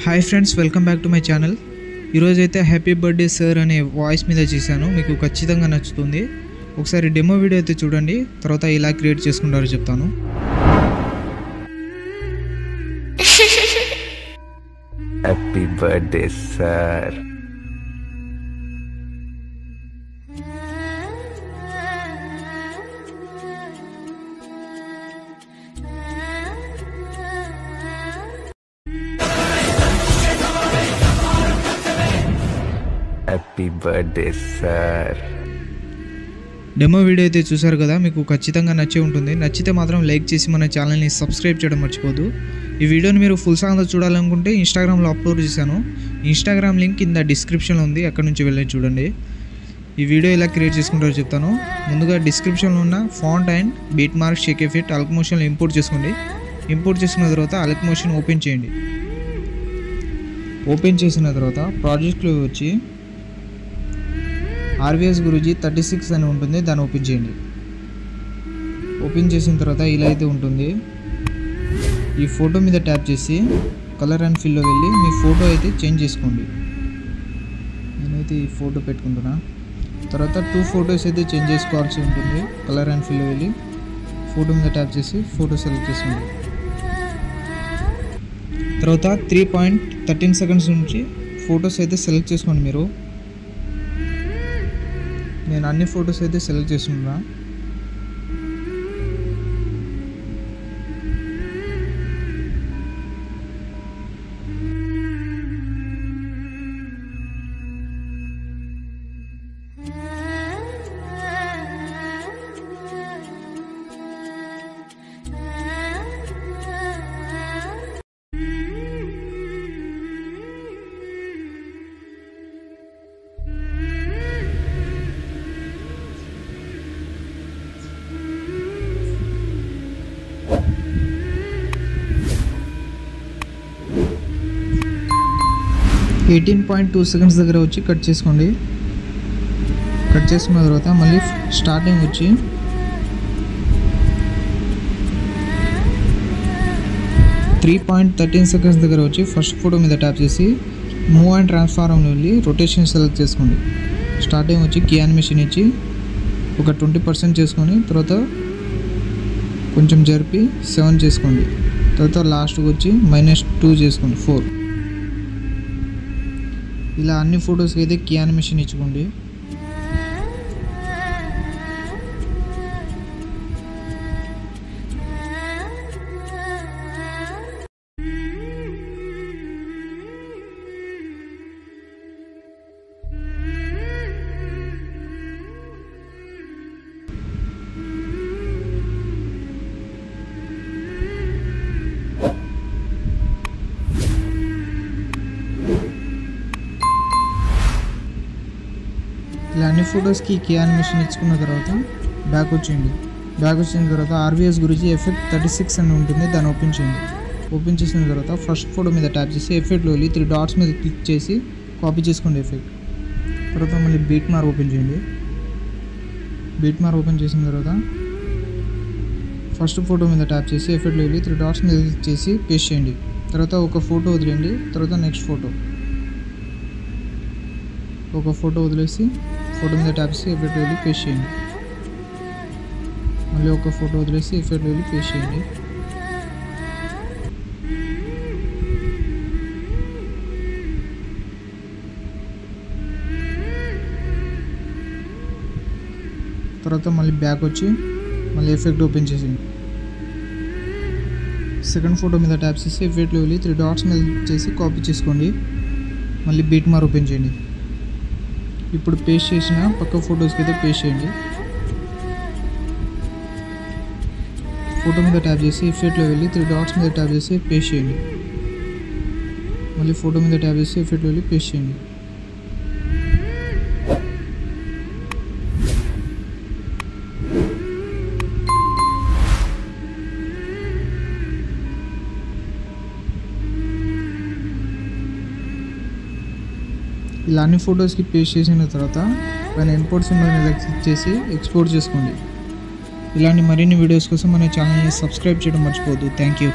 Hi friends, welcome back to my channel. ఈరోజైతే happy birthday sir అనే voice మీద చేశాను. మీకు ఖచ్చితంగా నచ్చుతుంది. ఒకసారి డెమో వీడియో అయితే చూడండి, తర్వాత ఇలా క్రియేట్ చేసుకుంటారో చెప్తాను. Happy birthday sir. Happy birthday sir. Demo video అయితే చూసారు కదా, మీకు ఖచ్చితంగా నచ్చే ఉంటుంది. నచ్చితే మాత్రం లైక్ చేసి మన ఛానల్ని సబ్స్క్రైబ్ చేయడం మర్చిపోదు. ఈ వీడియోని మీరు ఫుల్ సాంగ్తో చూడాలనుకుంటే ఇన్స్టాగ్రామ్లో అప్లోడ్ చేశాను. ఇన్స్టాగ్రామ్ లింక్ కింద డిస్క్రిప్షన్లో ఉంది, అక్కడ నుంచి వెళ్ళి చూడండి. ఈ వీడియో ఎలా క్రియేట్ చేసుకుంటారో చెప్తాను. ముందుగా డిస్క్రిప్షన్లో ఉన్న font and beat mark shake effect Alight మోషన్లో ఇంపోర్ట్ చేసుకోండి. ఇంపోర్ట్ చేసుకున్న తర్వాత అల్క్ మోషన్ ఓపెన్ చేయండి. ఓపెన్ చేసిన తర్వాత ప్రాజెక్ట్లో వచ్చి RVS గురూజీ 36 అని ఉంటుంది, దాన్ని ఓపెన్ చేయండి. ఓపెన్ చేసిన తర్వాత ఇలా అయితే ఉంటుంది. ఈ ఫోటో మీద ట్యాప్ చేసి కలర్ అండ్ ఫిల్లో వెళ్ళి మీ ఫోటో అయితే చేంజ్ చేసుకోండి. నేనైతే ఈ ఫోటో పెట్టుకుంటున్నా. తర్వాత 2 ఫొటోస్ అయితే చేంజ్ చేసుకోవాల్సి ఉంటుంది. కలర్ అండ్ ఫిల్లో వెళ్ళి ఫోటో మీద ట్యాప్ చేసి ఫోటో సెలెక్ట్ చేసుకోండి. తర్వాత 3.13 సెకండ్స్ నుంచి ఫొటోస్ అయితే సెలెక్ట్ చేసుకోండి. నేను అన్ని ఫొటోస్ అయితే సెలెక్ట్ చేస్తున్నా. – 18.2 సెకండ్స్ దగ్గర వచ్చి కట్ చేసుకోండి. కట్ చేసుకున్న తర్వాత మళ్ళీ స్టార్టింగ్ వచ్చి .13 సెకండ్స్ దగ్గర వచ్చి ఫస్ట్ ఫోటో మీద ట్యాప్ చేసి మూవ్ అండ్ ట్రాన్స్ఫార్మ్ వెళ్ళి రొటేషన్ సెలెక్ట్ చేసుకోండి. స్టార్టింగ్ వచ్చి కీ యానిమేషన్ ఇచ్చి ఒక 20% చేసుకొని తర్వాత కొంచెం జరిపి 7 చేసుకోండి. తర్వాత లాస్ట్కి వచ్చి -2 చేసుకోండి, 4. ఇలా అన్ని ఫొటోస్కి అయితే కీ యానిమేషన్ ఇచ్చుకోండి. ఇలా అన్ని ఫొటోస్కి కీ యానిమేషన్ ఇచ్చుకున్న తర్వాత బ్యాక్ వచ్చింది. బ్యాక్ వచ్చిన తర్వాత RVS గురించి ఎఫెక్ట్ 36 అని ఉంటుంది, దాన్ని ఓపెన్ చేయండి. ఓపెన్ చేసిన తర్వాత ఫస్ట్ ఫోటో మీద ట్యాప్ చేసి ఎఫెక్ట్లో వెళ్ళి 3 డాట్స్ మీద క్లిక్ చేసి కాపీ చేసుకోండి ఎఫెక్ట్. తర్వాత మళ్ళీ బీట్ మార్క్ ఓపెన్ చేయండి. బీట్ మార్క్ ఓపెన్ చేసిన తర్వాత ఫస్ట్ ఫోటో మీద ట్యాప్ చేసి ఎఫెక్ట్లో వెళ్ళి 3 డాట్స్ మీద క్లిక్ చేసి పేస్ట్ చేయండి. తర్వాత ఒక ఫోటో వదిలేయండి. తర్వాత నెక్స్ట్ ఫోటో, ఒక ఫోటో వదిలేసి ఫోటో మీద ట్యాప్ చేసి ఎఫెక్ట్ వెళ్ళి పేస్ట్ చేయండి. మళ్ళీ ఒక ఫోటో వదిలేసి ఎఫెక్ట్ వెళ్ళి పేస్ట్ చేయండి. తర్వాత మళ్ళీ బ్యాక్ వచ్చి మళ్ళీ ఎఫెక్ట్ ఓపెన్ చేసేయండి. సెకండ్ ఫోటో మీద ట్యాప్ చేసి ఎఫెక్ట్లో వెళ్ళి 3 డాట్స్ మీద చేసి కాపీ చేసుకోండి. మళ్ళీ బీట్ మార్క్ ఓపెన్ చేయండి. ఇప్పుడు పేస్ట్ చేసిన పక్క ఫొటోస్కి అయితే పేస్ట్ చేయండి. ఫోటో మీద ట్యాప్ చేసి ఎఫెక్ట్లో వెళ్ళి 3 డాట్స్ మీద ట్యాప్ చేసి పేస్ట్ చేయండి. మళ్ళీ ఫోటో మీద ట్యాప్ చేసి ఎఫెక్ట్లో వెళ్ళి పేస్ట్ చేయండి. ఇలా అన్ని ఫొటోస్కి పేస్ట్ చేసిన తర్వాత పైన ఇంపోర్ట్ సింబల్ మీద క్లిక్ చేసి ఎక్స్పోర్ట్ చేసుకోండి. ఇలాంటి మరిన్ని వీడియోస్ కోసం మన ఛానల్ని సబ్స్క్రైబ్ చేయడం మర్చిపోవద్దు. Thank you.